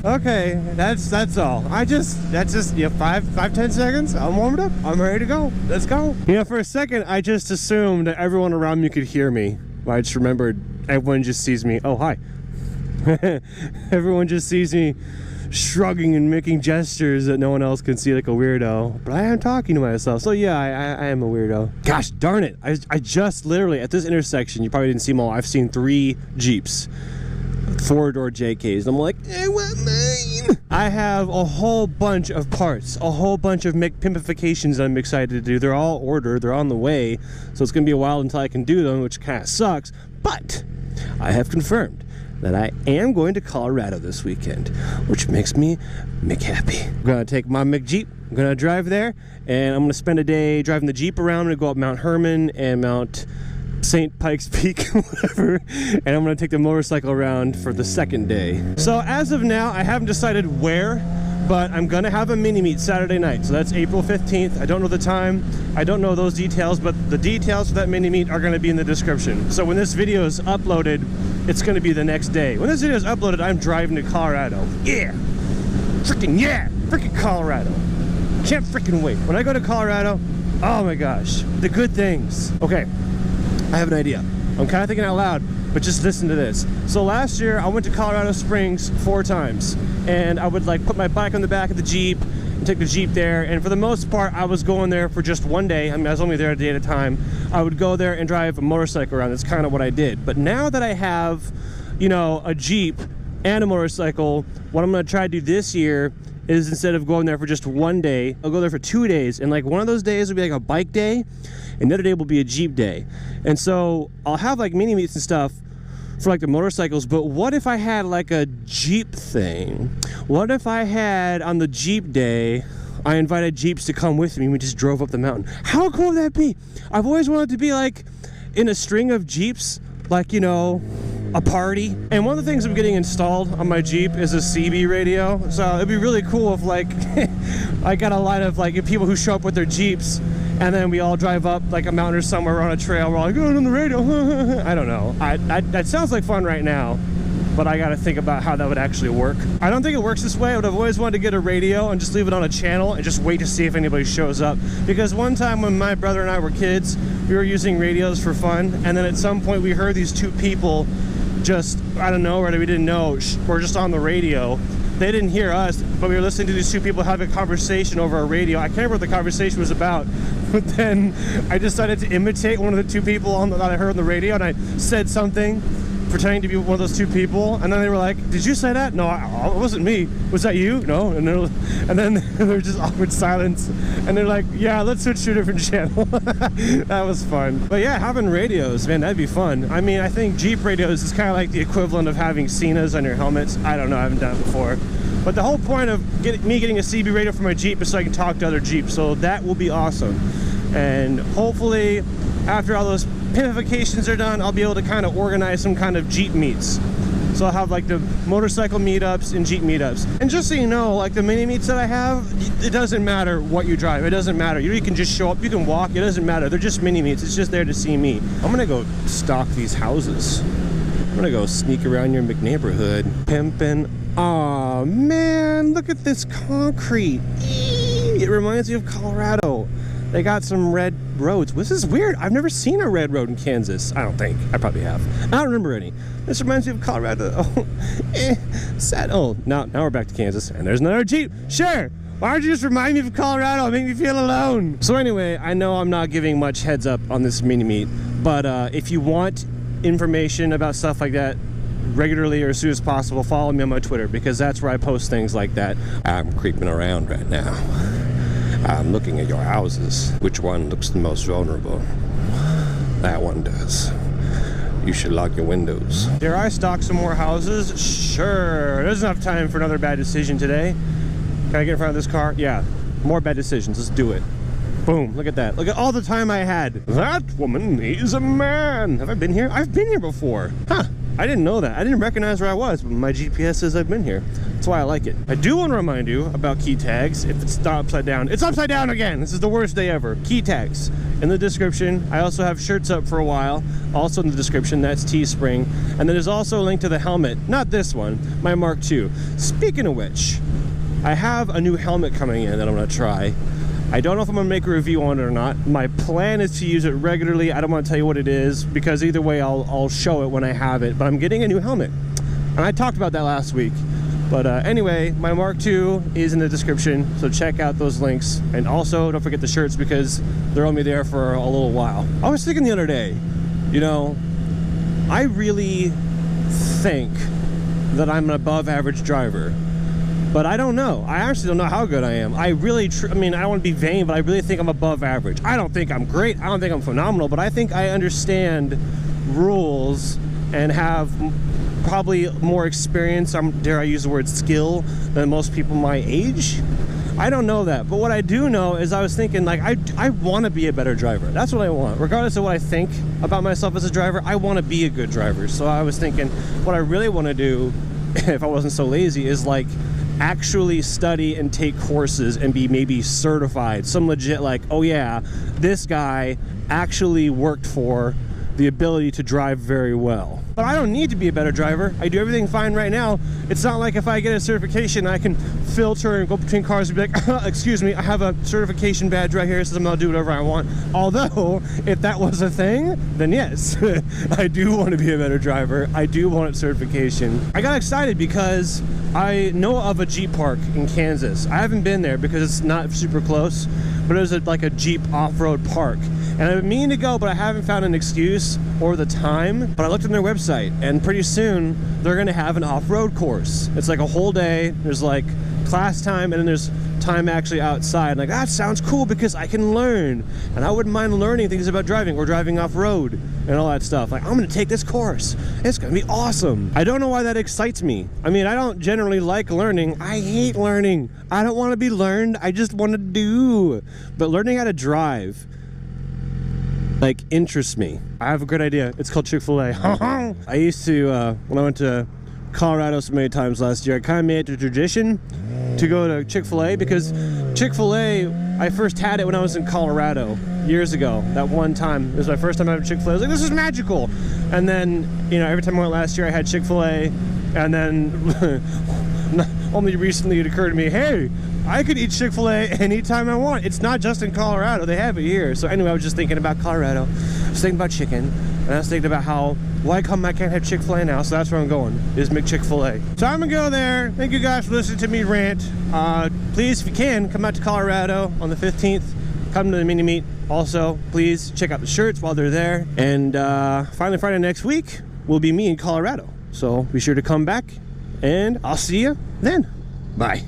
Okay, that's all. That's just 5-10 seconds. I'm warmed up. I'm ready to go. Let's go. You know, for a second, I just assumed that everyone around me could hear me. I just remembered everyone just sees me. Oh, hi. Everyone just sees me shrugging and making gestures that no one else can see, like a weirdo. But I am talking to myself. So yeah, I am a weirdo. Gosh darn it. I just literally, at this intersection, you probably didn't see them all. I've seen 3 Jeeps. 4-door JKs. And I'm like, I want mine. I have a whole bunch of parts, a whole bunch of pimpifications I'm excited to do. They're all ordered, they're on the way, so it's gonna be a while until I can do them, which kind of sucks. But I have confirmed that I am going to Colorado this weekend, which makes me happy. I'm gonna take my McJeep, I'm gonna drive there, and I'm gonna spend a day driving the Jeep around. I'm gonna go up Mount Herman and Mount St. Pikes Peak, whatever, and I'm gonna take the motorcycle around for the 2nd day. So as of now, I haven't decided where, but I'm gonna have a mini meet Saturday night. So that's April 15th. I don't know the time, I don't know those details, but the details for that mini meet are gonna be in the description. So when this video is uploaded, it's gonna be the next day. When this video is uploaded, I'm driving to Colorado. Yeah, freaking Colorado. Can't freaking wait. When I go to Colorado, oh my gosh, the good things. Okay. I have an idea. I'm kind of thinking out loud, but just listen to this. So last year, I went to Colorado Springs 4 times, and I would like put my bike on the back of the Jeep and take the Jeep there, and for the most part, I was going there for just 1 day. I mean, I was only there a day at a time. I would go there and drive a motorcycle around. That's kind of what I did. But now that I have, you know, a Jeep and a motorcycle, what I'm gonna try to do this year is instead of going there for just 1 day, I'll go there for 2 days, and like one of those days will be like a bike day, and the other day will be a Jeep day. And so I'll have like mini meets and stuff for like the motorcycles, but what if I had like a Jeep thing? What if I had on the Jeep day, I invited Jeeps to come with me and we just drove up the mountain? How cool would that be? I've always wanted to be like in a string of Jeeps, like, you know, a party. And one of the things I'm getting installed on my Jeep is a CB radio. So it'd be really cool if like I got a line of like people who show up with their Jeeps, and then we all drive up like a mountain or somewhere on a trail. We're all like, going on the radio. I don't know. That sounds like fun right now, but I gotta think about how that would actually work. I don't think it works this way. I would have always wanted to get a radio and just leave it on a channel and just wait to see if anybody shows up. Because one time when my brother and I were kids, we were using radios for fun, and then at some point we heard these 2 people just, I don't know, whether we didn't know, were just on the radio. They didn't hear us, but we were listening to these 2 people have a conversation over a radio. I can't remember what the conversation was about, but then I decided to imitate one of the 2 people that I heard on the radio, and I said something pretending to be one of those 2 people, and then they were like, did you say that? No, it wasn't me. Was that you? No. And then there was just awkward silence, and they're like, yeah, let's switch to a different channel. That was fun. But yeah, having radios, man, that'd be fun. I mean, I think Jeep radios is kind of like the equivalent of having Cenas on your helmets. I don't know, I haven't done it before. But the whole point of me getting a CB radio for my Jeep is so I can talk to other Jeeps, so that will be awesome. And hopefully, after all those pimpifications are done, I'll be able to kind of organize some kind of Jeep meets. So I'll have like the motorcycle meetups and Jeep meetups. And just so you know, like the mini meets that I have, it doesn't matter what you drive. It doesn't matter. You can just show up, you can walk, it doesn't matter. They're just mini meets. It's just there to see me. I'm gonna go stalk these houses. I'm gonna go sneak around your McNeighborhood. Pimpin'. Aw, man, look at this concrete. It reminds me of Colorado. They got some red roads. This is weird. I've never seen a red road in Kansas. I don't think. I probably have. I don't remember any. This reminds me of Colorado. Oh, sad. Oh, now we're back to Kansas. And there's another Jeep. Sure. Why don't you just remind me of Colorado? Make me feel alone. So anyway, I know I'm not giving much heads up on this mini meet, but if you want information about stuff like that regularly or as soon as possible, follow me on my Twitter, because that's where I post things like that. I'm creeping around right now. I'm looking at your houses. Which one looks the most vulnerable? That one does. You should lock your windows. Dare I stalk some more houses? Sure. There's enough time for another bad decision today. Can I get in front of this car? Yeah. More bad decisions. Let's do it. Boom. Look at that. Look at all the time I had. That woman is a man. Have I been here? I've been here before. Huh. I didn't know that. I didn't recognize where I was, but my GPS says I've been here. That's why I like it. I do want to remind you about key tags. If it's not upside down, it's upside down again. This is the worst day ever. Key tags in the description. I also have shirts up for a while, also in the description. That's Teespring. And then there's also a link to the helmet. Not this one, my Mark II. Speaking of which, I have a new helmet coming in that I'm going to try. I don't know if I'm going to make a review on it or not. My plan is to use it regularly. I don't want to tell you what it is because either way I'll show it when I have it. But I'm getting a new helmet. And I talked about that last week. But anyway, my Mark II is in the description, so check out those links. And also, don't forget the shirts because they're only there for a little while. I was thinking the other day, you know, I really think that I'm an above average driver. But I don't know. I actually don't know how good I am. I really, I mean, I don't want to be vain, but I really think I'm above average. I don't think I'm great. I don't think I'm phenomenal, but I think I understand rules and have probably more experience, dare I use the word skill, than most people my age. I don't know that. But what I do know is I was thinking, like, I want to be a better driver. That's what I want. Regardless of what I think about myself as a driver, I want to be a good driver. So I was thinking, what I really want to do, if I wasn't so lazy, is like, actually study and take courses and be maybe certified. Some legit, like, oh yeah, this guy actually worked for the ability to drive very well. But I don't need to be a better driver. I do everything fine right now. It's not like if I get a certification, I can filter and go between cars and be like, excuse me, I have a certification badge right here, so I'm gonna do whatever I want. Although, if that was a thing, then yes, I do want to be a better driver. I do want certification. I got excited because I know of a Jeep park in Kansas. I haven't been there because it's not super close, but it was like a Jeep off-road park. And I've been meaning to go, but I haven't found an excuse or the time. But I looked on their website, and pretty soon they're gonna have an off-road course. It's like a whole day. There's like class time, and then there's time actually outside. Like, that sounds cool because I can learn. And I wouldn't mind learning things about driving or driving off-road and all that stuff. Like, I'm gonna take this course. It's gonna be awesome. I don't know why that excites me. I mean, I don't generally like learning. I hate learning. I don't want to be learned. I just want to do. But learning how to drive, like, interests me. I have a great idea. It's called Chick-fil-A. I used to, when I went to Colorado so many times last year, I kind of made it a tradition to go to Chick-fil-A because Chick-fil-A, I first had it when I was in Colorado years ago. That one time, it was my first time having Chick-fil-A. I was like, this is magical. And then, you know, every time I went last year, I had Chick-fil-A. And then only recently it occurred to me, hey, I could eat Chick-fil-A anytime I want. It's not just in Colorado. They have it here. So anyway, I was just thinking about Colorado. I was thinking about chicken. And I was thinking about how, why come I can't have Chick-fil-A now? So that's where I'm going, is McChick-fil-A. So I'm going to go there. Thank you guys for listening to me rant. Please, if you can, come out to Colorado on the 15th. Come to the Minimeet. Also, please check out the shirts while they're there. And finally, Friday next week will be me in Colorado. So be sure to come back. And I'll see you then. Bye.